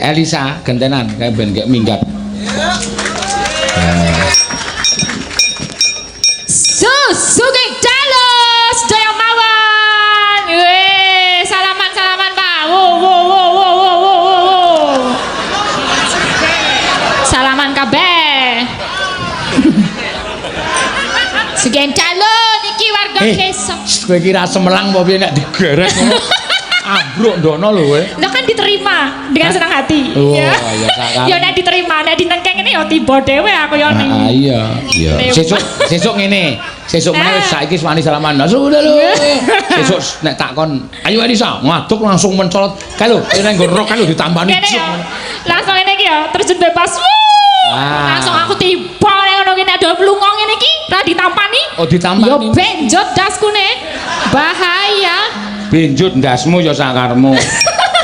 Elisa gentenan kayak ben kayak minggat. Sugeng dalos sedaya mawon. Salaman Pak. Wow. Salaman kabeh. Sugeng dalos niki warga desa. Kowe kira semelang apa piye nek digeret ngono? Ambruk ndono lho kowe. Lah kan diterima dengan senang hati. Oh, ya. Ya sakare. Ya nek diterima, nek dinengkeng ini ya tiba dhewe aku ya ning. Iya. Sesuk ngene. Sesuk meneh saiki wani salaman. Sudah lho. Sesuk nek takon, "Ayo Elisa, ngaduk langsung mencolot." Kae lho, nek nggo rok kae lho ditambani juk. Langsung ngene iki ya, terjun bebas. Langsung aku tiba nek ngono ki nek ada mlungong ngene iki ra ditampani. Oh, ditampani. Yo benjot daskune. Bahaya. Benjut ndasmu ya sakarmu.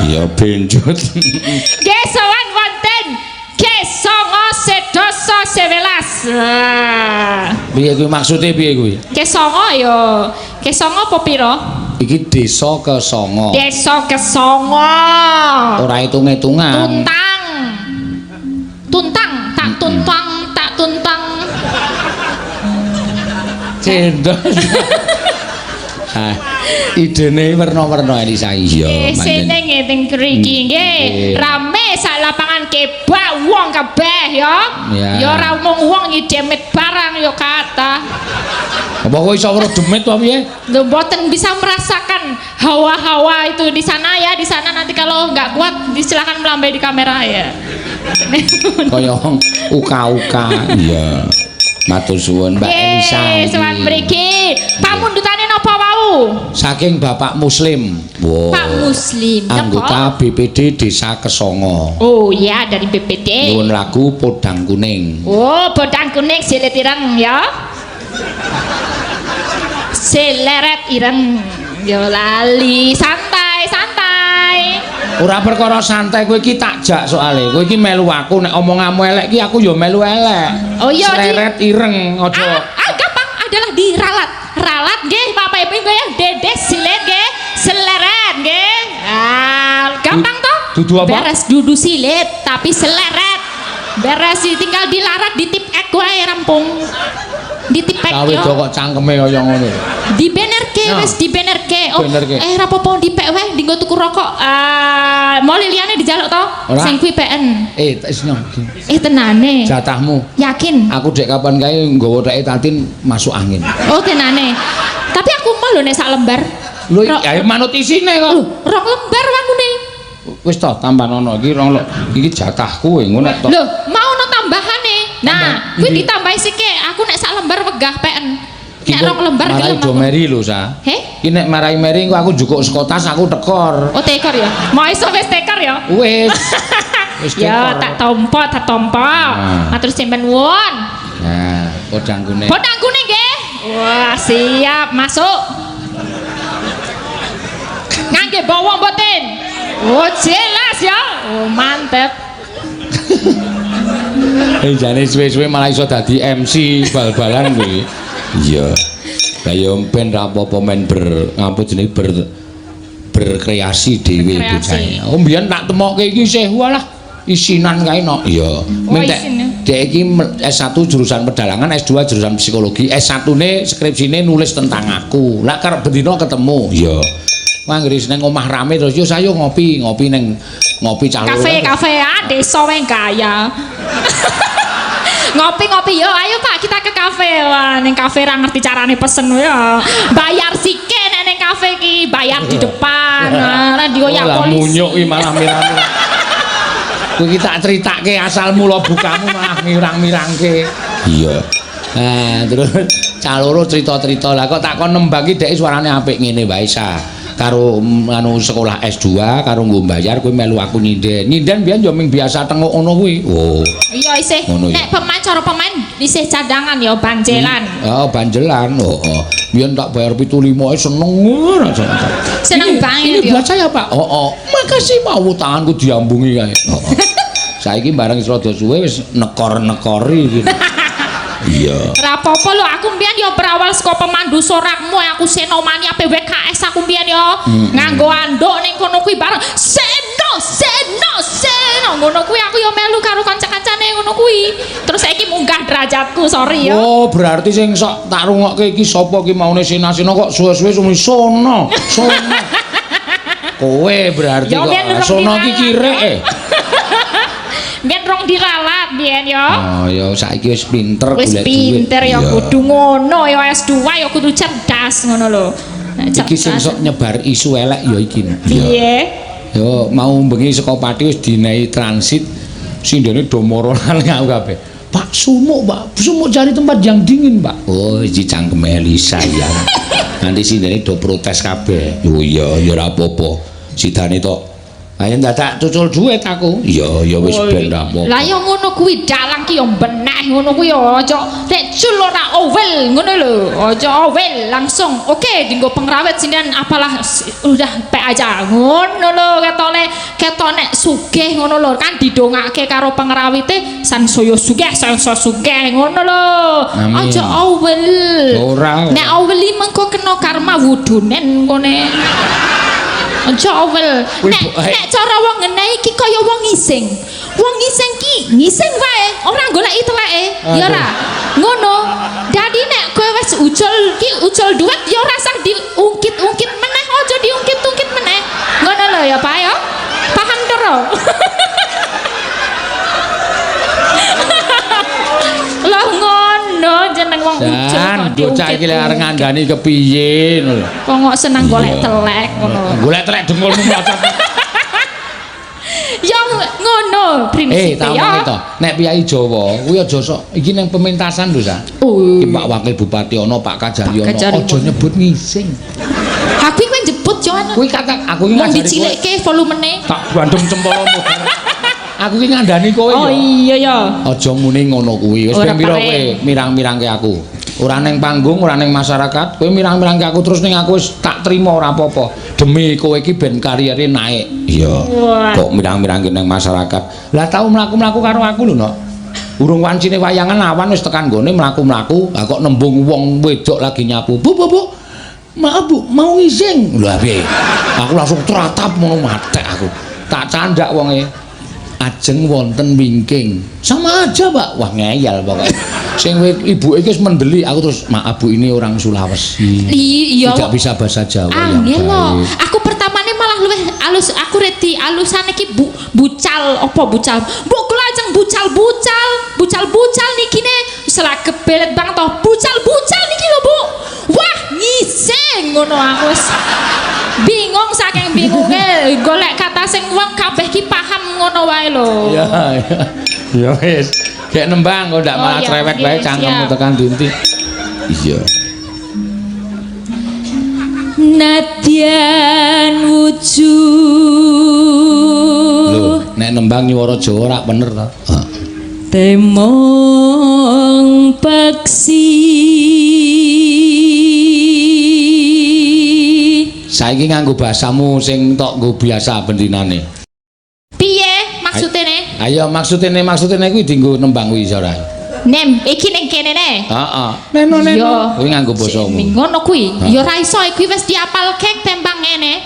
Iya benjut. Nggih sowan wonten Kesongo Sedoso 11. Piye kuwi maksude piye kuwi? Kesongo ya. Kesongo apa pira? Iki desa Kesongo. Desa Kesongo. Ora hitung-hitungan. Tuntang, tak tuntang. Cendol. Idene werna-werna Elisa iya. Sene ngeten mriki nggih. Rame sak lapangan kebak wong kabeh ya. Ya ora mung wong nyidemit barang ya kathah. Apa kok iso weruh demit apa piye? Lho mboten bisa merasakan hawa-hawa itu di sana ya. Di sana nanti kalau nggak kuat silakan melambai di kamera ya. Kaya uka-uka. Iya. Matur suwun Mbak Elisa. Sowan mriki. Pamundutane napa wau? Saking Bapak Muslim. Wow. Pak Muslim. Anggota BPD Desa Kesongo. Oh iya dari BPD. Nyuwun lagu Podang Kuning. Oh, Podang Kuning silet ireng ya. Seleret ireng. Yo lali santai. Ora perkara santai kowe iki tak jak soalé. Kowe iki melu aku nek omonganmu elek iki aku ya melu elek. Oh iya Seleret ireng aja. Gampang adalah diralat. Ralat nggih Bapak Ibu nggih ya. Dedes silet nggih. Seleret nggih. Gampang toh? Dudu apa? Beres dudu silet tapi seleret. Beres tinggal dilarat ditip ek wae rampung. Ditipek yo. Kawe kok cangkeme kaya ngono. Dibenerke wis dibenerke. Oh, benerke. Rapopo dipek wae dienggo tuku rokok. Mau liliane dijaluk to? Sing kuwi PN. Isno. Tenane. Jatahmu. Yakin? Aku dek kapan kae nggawa teke tatin masuk angin. Oh, tenane. Tapi aku mau lho nek sak lembar. Lho, ya manut isine kok. Lho, rong lembar wangune. Wis to tambanono iki rong iki jatahku ngono to. Lho, mau ono tambahane. Nah, kuwi ditambahi sithik. Aku nek sak lembar wegah PN. Nek rong lembar gelem. Marai Meri lho, Sa. He? Iki nek marai Meri engko aku jukuk saka tas aku tekor. Oh, tekor ya. Mau iso wis tekor ya? Wis. Wis tekor. Ya, tak tompo. Matur simpen nuwun. Nah, Podang Kuning. Podang Kuning nggih. Wah, siap masuk. Ngangge bawang mboten? Oh, jelas ya. Oh, mantep. Jane suwe-suwe malah iso dadi MC bal-balan kuwi. Iya. Lah ya ben ra apa-apa men jenenge berkreasi dhewe bocah. Oh mbiyen tak temokke iki isih walah isinan kae no. Iya. Mintek dek iki S1 jurusan pedalangan, S2 jurusan psikologi, S1-ne skripsine nulis tentang aku. Lah karep bendina ketemu. Iya. Manggris nang omah rame terus yo sayo ngopi ning ngopi cah loro. Kafe desa wae kaya. Ngopi yo ayo Pak kita ke kafe. Wah ning kafe ra ngerti carane pesen ya. Bayar sike nek ning kafe iki bayar di depan. Lah digoyak polisi. Munyuk iki malah mirang-mirang. Kowe iki tak critake asal mula bukamu malah mirang-mirangke. Iya. Nah terus cah loro cerita-cerita lah kok takon nembang iki dhek suarane apik ngene wae sa. Karo anu sekolah S2 karo nggo mbayar kowe melu aku nyinden. Nyinden biyen yo ming biasa tengok ngono kuwi. Oh. Iya isih. Nek cara pemain isih cadangan ya banjelan. Oh, banjelan. Oh. Biyen tak bayar 75 seneng ora seneng banget ya. Baca ya, Pak. Oh. Makasih mau tanganku diambungi kae. Oh. Saiki bareng rada suwe wis nekor-nekori iki. Iya. Rapopo lho aku mbiyen ya berawal saka pemandu sorakmu aku senomani PWKS aku mbiyen ya nganggo anduk ning kono kuwi bareng seno ngono kuwi aku ya melu karo kanca-kancane ngono kuwi. Terus saiki munggah derajatku, sorry ya. Oh, berarti sing sok tak rungokke iki sapa ki maune Sina-sina kok suwe-suwe sumi sono. Sono. Kowe berarti Yo, kok sono iki kirek. Biyen rong diralat biyen ya. Oh, ya saiki wis pinter golek Wis duit. pinter ya kudu ngono ya S2 ya kudu cerdas ngono lho. Iki sing sok nyebar isu elek ya iki. Piye? Yo mau bengi saka Pati wis dinehi transit sindene do morolan aku kabeh. Pak Sumuk cari tempat yang dingin, Pak. Oh, iki cangkeme Elisa ya. Nanti sindene do protes kabeh. Oh iya, ya ora apa-apa. Sidane tok ayo dadak cucul duit aku. Iya, ya wis ben ra apa. Lah ya ngono kuwi dalang ki ya beneh ngono kuwi ya aja nek cul ora owel ngono lho. Aja owel langsung. Oke, dinggo pengrawit sinian apalah udah pe aja. Ngono lho ketok nek sugih ngono lho kan didongake karo pengrawite sansaya sugih ngono lho. Aja owel. Ora. Nek oweli mengko kena karma wudunen ngene. Aja owel. Nek cara wong ngene iki kaya wong ngising. Wong ngising ki ngising wae, ora goleki teleke. Ya ora. Ngono. Dadi nek kowe wis ucul duit ya ora usah diungkit-ungkit meneh, aja diungkit-ungkit meneh. Ngono lho ya, Pak ya. Paham tero? Lah ngono jeneng wong ucul kok diungkit. Bocah iki lek arep ngandani kepiye ngono lho. Kok seneng golek telek ngono. Golek telek dengkulmu mlacat. Ya ngono prinsip ya. To. Nek piyai Jawa kuwi aja sok iki ning pementasan lho, Sa. Iki Pak Wakil Bupati ana, Pak Kajari ana, aja nyebut ngising. Aku iki njebut yo ana. Kuwi kata aku iki ngajari. Dicilikke volumene. Tak bandem cempolamu. Aku iki ngandani kowe ya. Oh iya ya. Aja muni ngono kuwi. Wis ben pira kowe mirang-mirangke aku. Ora ning panggung, ora ning masyarakat, kowe mirang-mirangke aku terus ning aku wis tak trima ora apa-apa. Demi kowe iki ben kariere naik. Iya. Kok mirang-mirangke ning masyarakat. Lah tau mlaku-mlaku karo aku lho, Nok. Urung wancine wayangan awan wis tekan gone mlaku-mlaku, lah kok nembung wong wedok lagi nyapu. Bu. Maaf Bu, mau ngising. Lho piye? Aku langsung teratap ngono matek aku. Tak candak wonge. Ajeng wonten wingking. Sama aja, Pak. Wah ngeyel pokoke. Sing ibuke wis mendeli, aku terus maaf Bu ini orang Sulawesi. Iya. Tidak bisa bahasa Jawa yang baik. Aku pertamane malah luwih alus aku reti alusan iki bucal apa bucal. Mbok kula ajeng bucal niki ne selak kebelet bang toh. Bucal niki lho, Bu. Wah, ngising ngono aku wis bingung saking bingunge golek kata sing wong kabeh ki paham ngono wae lho. Iya. Ya wis. Gek nembang kok ndak malah cerewet wae cangkemmu tekan dinti. Iya. Nadyan wujuh. Lho, nek nembang nyuwara Jawa ora bener to. Temong peksi. Saiki nganggo bahasamu sing tok nggo biasa bendinane. Piye maksudene? Ayo maksudene kuwi dienggo nembang kuwi ora. Iki ning kene ne. Heeh. Neno. Kuwi nganggo basamu. Ngono kuwi. Ya ora iso kuwi wis diapalke tembang ngene.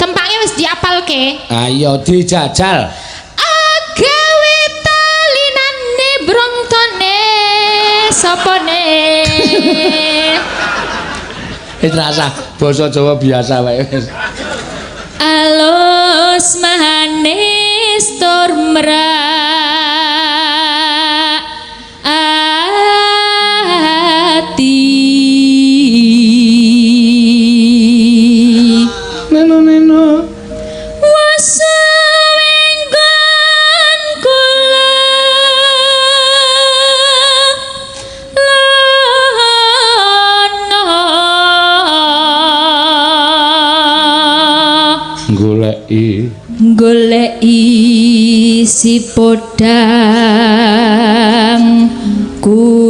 Tempange wis diapalke. Ayo dijajal. Agawe talinane brontone sapane. Terasa basa Jawa biasa wae wis. Alus manis tur merak ati. Neno. Wasenggon kula goleki si podang kuning.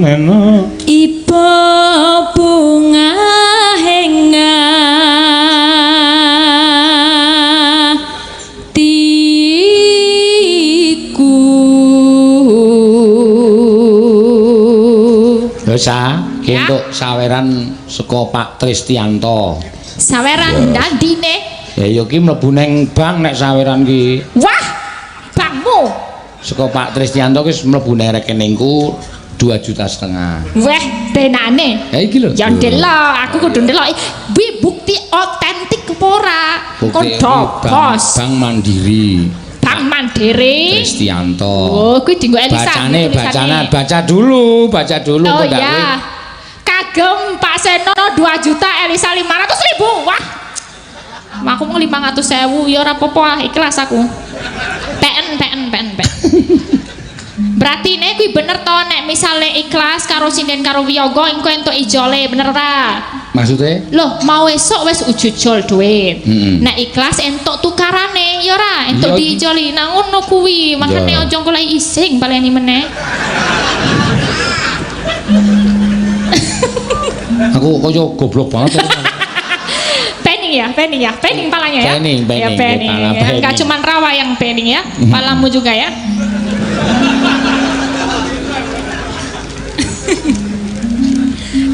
Neno. Ipo bunga henga tiku Lho ki entuk saweran saka Pak Tristianto. Saweran ndandine? Ya ya ki mlebu ning bank nek saweran ki. Wah, bankmu. Saka Pak Tristianto ki mlebu ning rekeningku 2,5 juta. Weh, tenane. Ya iki lho. Ya ndelok, aku kudu ndelok. Kuwi bukti otentik apa ora? Kodhos. Bank Mandiri. Bank Mandiri. Tristianto. Oh, kuwi dienggo Elisa. Baca dulu Oh iya. Kagem Pak Seno 2 juta, Elisa 500.000. Wah. Aku mau 500.000 ya ora apa-apa, ikhlas aku. PN. Berarti nek kuwi bener to nek misale ikhlas karo sinden karo wiyaga engko entuk ijole bener ora? Maksudnya? Loh, mau esuk wis ujujul duit. Nek ikhlas entuk tukarane ya ora, entuk diijoli. Nah ngono kuwi, makane aja golek ising baleni meneh. Aku kaya goblok banget. Pening palanya ya. Pening. Enggak cuman rawa yang pening ya, palamu juga ya.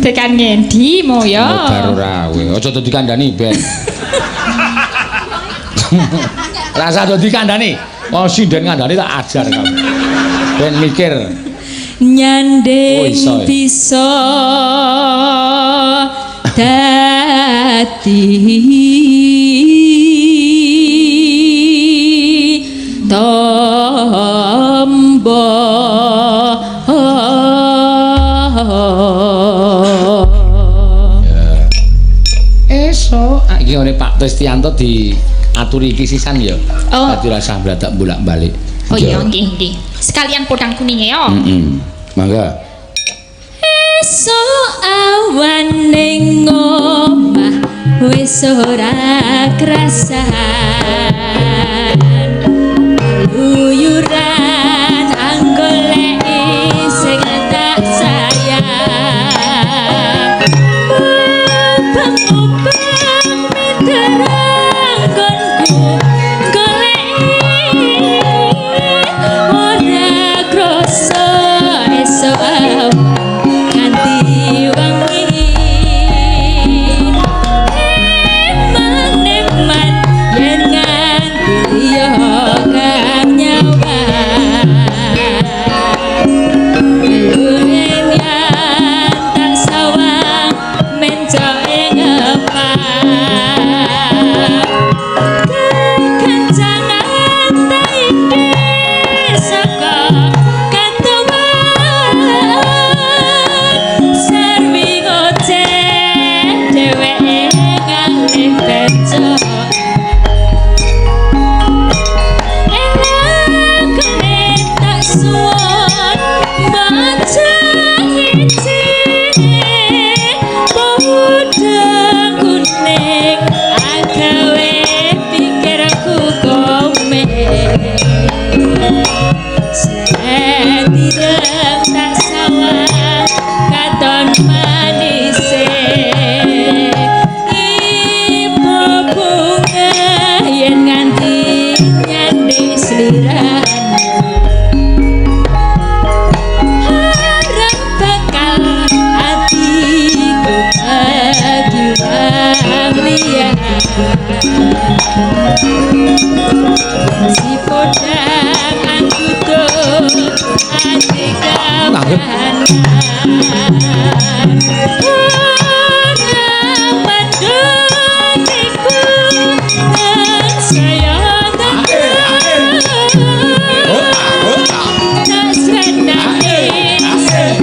Tekan ngendi mau ya? Baru rawe. Aja dadi kandhani ben. Rasa dadi kandhani. Wong sinden kandhani tak ajar kamu. Ben mikir. Nyandeng bisa dadi tombo esok iki oleh Pak Tristianto diaturi iki sisan ya. Dadi rasa bladak bolak-balik. Oh iya nggih. Sekalian podang kuningnya ya. Mangga. Esok awan ning omah wis ora krasan. Luyuran anggoleki sing tak sayang. Mubang miterang gonku goleki ora krasa esok kanthi wangi. Eman yen nganti yo kang nyawa luyen yang tak sawang mencoe ngepak kekancangan tak ide saka katuan sarwi ngoceh dheweke ngalih becok tak suwon baca iji budang kuning agawe pikirku komeng setireng tak sawang katon manise ibu bunga yen nganti nyanding sliramu harap bakal hatiku bagi wang liya si podang aku tuh hati kawanan orang manduniku saya tak senangin sayang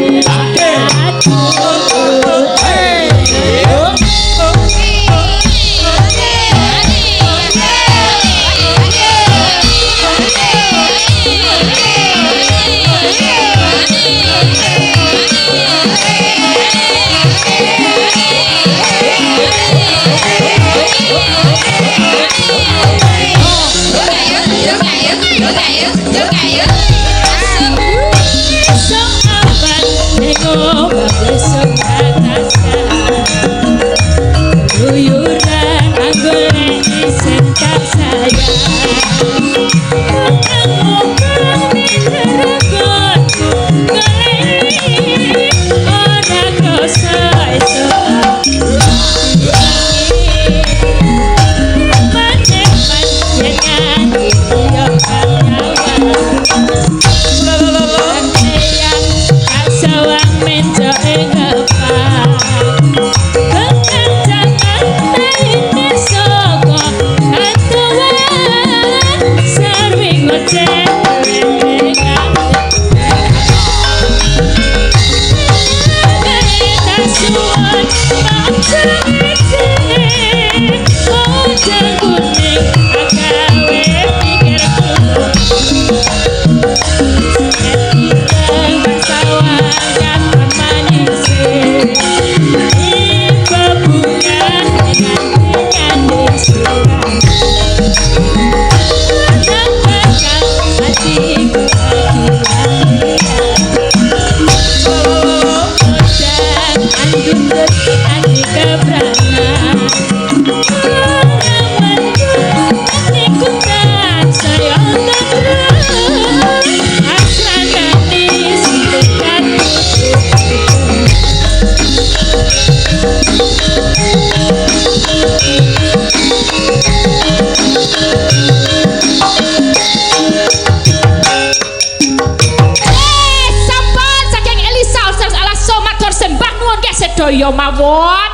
Sedaya mawon.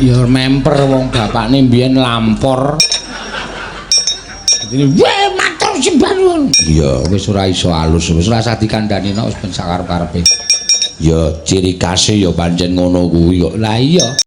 Ya memper wong bapakne mbiyen lampor. Dene weh matur sembah nuwun. Iya, wis ora iso alus, wis ora usah dikandhani nek wis ben sakarep-karepe. Ya ciri khase ya pancen ngono kuwi kok. Lah iya.